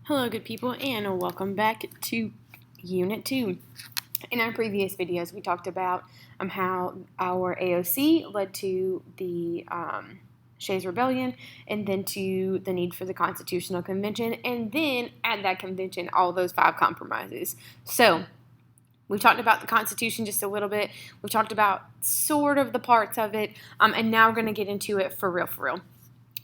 Hello, good people, and welcome back to Unit 2. In our previous videos, we talked about how our AOC led to the Shays Rebellion, and then to the need for the Constitutional Convention, and then at that convention, all those 5 compromises. So, we talked about the Constitution just a little bit. We talked about sort of the parts of it, and now we're going to get into it for real, for real.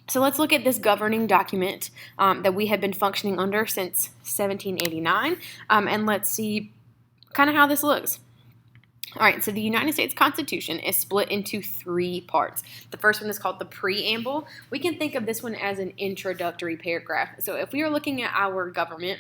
So let's look at this governing document that we have been functioning under since 1789, and let's see kind of how this looks. All right, so the United States Constitution is split into 3 parts. The first one is called the Preamble. We can think of this one as an introductory paragraph. So if we are looking at our government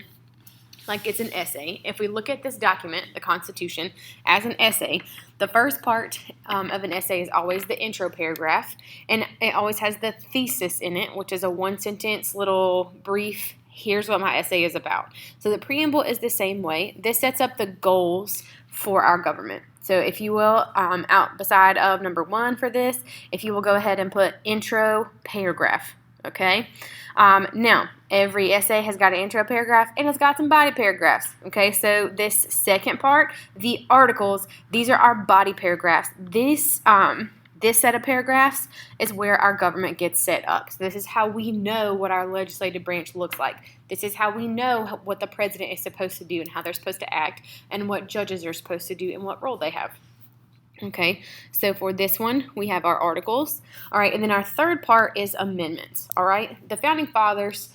like it's an essay, if we look at this document, the Constitution, as an essay, the first part of an essay is always the intro paragraph, and it always has the thesis in it, which is a 1-sentence little brief, here's what my essay is about. So the preamble is the same way. This sets up the goals for our government. So if you will, out beside of number 1 for this, if you will go ahead and put intro paragraph, okay? Now, every essay has got an intro paragraph and it's got some body paragraphs. Okay, so this second part, the articles, these are our body paragraphs. This set of paragraphs is where our government gets set up. So this is how we know what our legislative branch looks like. This is how we know what the president is supposed to do and how they're supposed to act, and what judges are supposed to do and what role they have. Okay, so for this one, we have our articles. All right, and then our third part is amendments. All right, the Founding Fathers,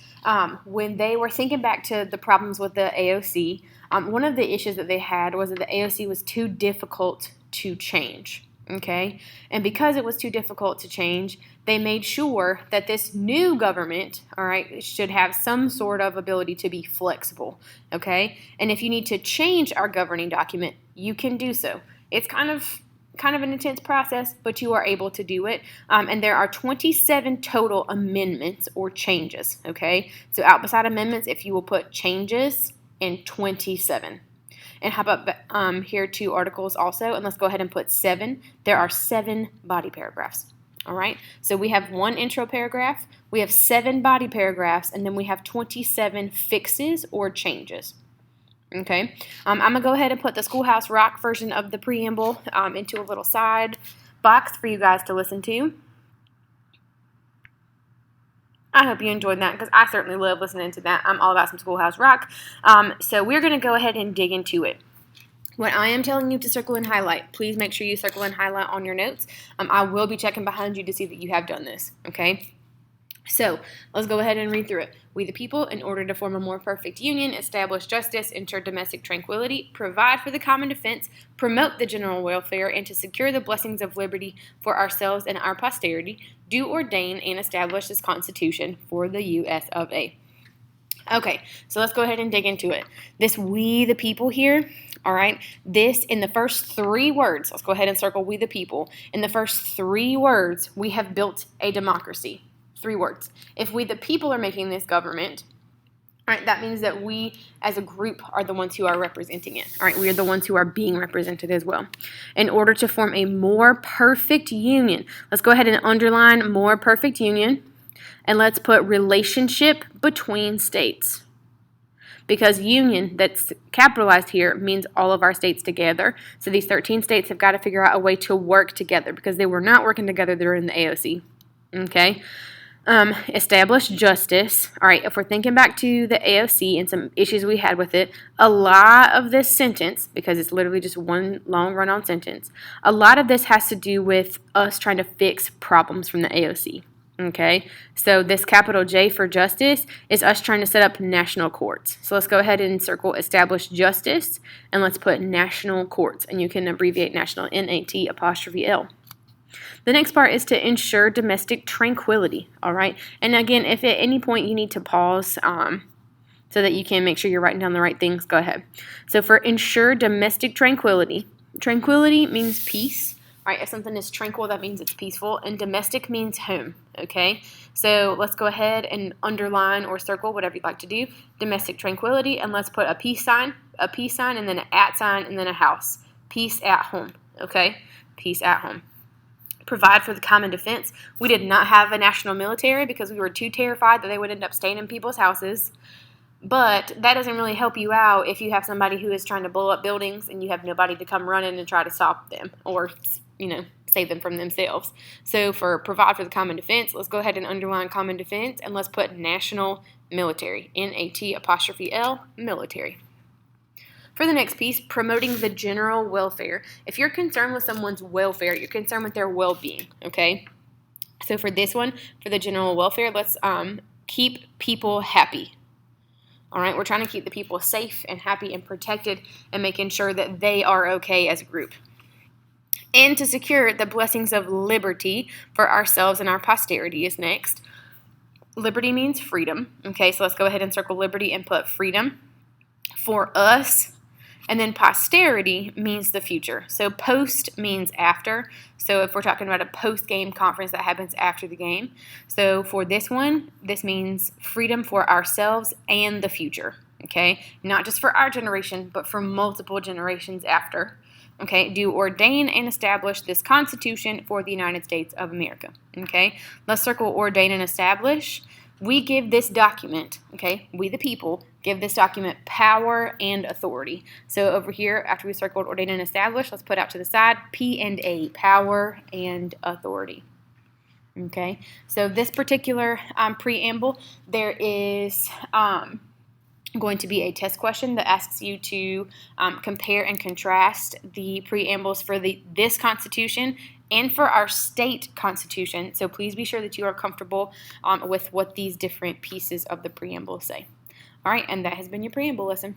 when they were thinking back to the problems with the AOC, one of the issues that they had was that the AOC was too difficult to change. Okay, and because it was too difficult to change, they made sure that this new government, all right, should have some sort of ability to be flexible. Okay, and if you need to change our governing document, you can do so. It's kind of an intense process, but you are able to do it. And there are 27 total amendments or changes, okay? So out beside amendments, if you will put changes and 27. And how about here 2 articles also? And let's go ahead and put 7. There are 7 body paragraphs, all right? So we have 1 intro paragraph, we have 7 body paragraphs, and then we have 27 fixes or changes. Okay, I'm going to go ahead and put the Schoolhouse Rock version of the preamble into a little side box for you guys to listen to. I hope you enjoyed that, because I certainly love listening to that. I'm all about some Schoolhouse Rock. So we're going to go ahead and dig into it. What I am telling you to circle and highlight, please make sure you circle and highlight on your notes. I will be checking behind you to see that you have done this, okay? So, let's go ahead and read through it. We the people, in order to form a more perfect union, establish justice, ensure domestic tranquility, provide for the common defense, promote the general welfare, and to secure the blessings of liberty for ourselves and our posterity, do ordain and establish this Constitution for the U.S. of A. Okay, so let's go ahead and dig into it. This we the people here, all right, this in the first 3 words, let's go ahead and circle we the people. In the first 3 words, we have built a democracy. 3 words. If we the people are making this government, all right, that means that we as a group are the ones who are representing it. All right, we are the ones who are being represented as well. In order to form a more perfect union, let's go ahead and underline more perfect union, and let's put relationship between states. Because union, that's capitalized here, means all of our states together. So these 13 states have got to figure out a way to work together, because they were not working together during the AOC. Okay? Establish justice. All right, if we're thinking back to the AOC and some issues we had with it, a lot of this sentence, because it's literally just one long run-on sentence, a lot of this has to do with us trying to fix problems from the AOC. Okay, so this capital J for justice is us trying to set up national courts. So let's go ahead and circle establish justice, and let's put national courts, and you can abbreviate national NAT''L. The next part is to ensure domestic tranquility, all right? And again, if at any point you need to pause so that you can make sure you're writing down the right things, go ahead. So for ensure domestic tranquility, tranquility means peace, all right? If something is tranquil, that means it's peaceful, and domestic means home, okay? So let's go ahead and underline or circle, whatever you'd like to do, domestic tranquility, and let's put a peace sign, and then an @ sign, and then a house. Peace at home, okay? Peace at home. Provide for the common defense. We did not have a national military because we were too terrified that they would end up staying in people's houses. But that doesn't really help you out if you have somebody who is trying to blow up buildings and you have nobody to come running and try to stop them or, save them from themselves. So for provide for the common defense, let's go ahead and underline common defense and let's put national military, N-A-T''L, military. For the next piece, promoting the general welfare. If you're concerned with someone's welfare, you're concerned with their well-being, okay? So for this one, for the general welfare, let's keep people happy. All right, we're trying to keep the people safe and happy and protected and making sure that they are okay as a group. And to secure the blessings of liberty for ourselves and our posterity is next. Liberty means freedom. Okay, so let's go ahead and circle liberty and put freedom for us. And then posterity means the future. So post means after. So if we're talking about a post-game conference that happens after the game. So for this one, this means freedom for ourselves and the future. Okay, not just for our generation, but for multiple generations after. Okay, do ordain and establish this Constitution for the United States of America. Okay, let's circle ordain and establish. We give this document, okay, we the people, give this document power and authority. So over here, after we circled ordain and establish, let's put out to the side P and A, power and authority. Okay, so this particular preamble, there is going to be a test question that asks you to compare and contrast the preambles for this Constitution and for our state constitution. So please be sure that you are comfortable with what these different pieces of the preamble say. All right, and that has been your preamble lesson.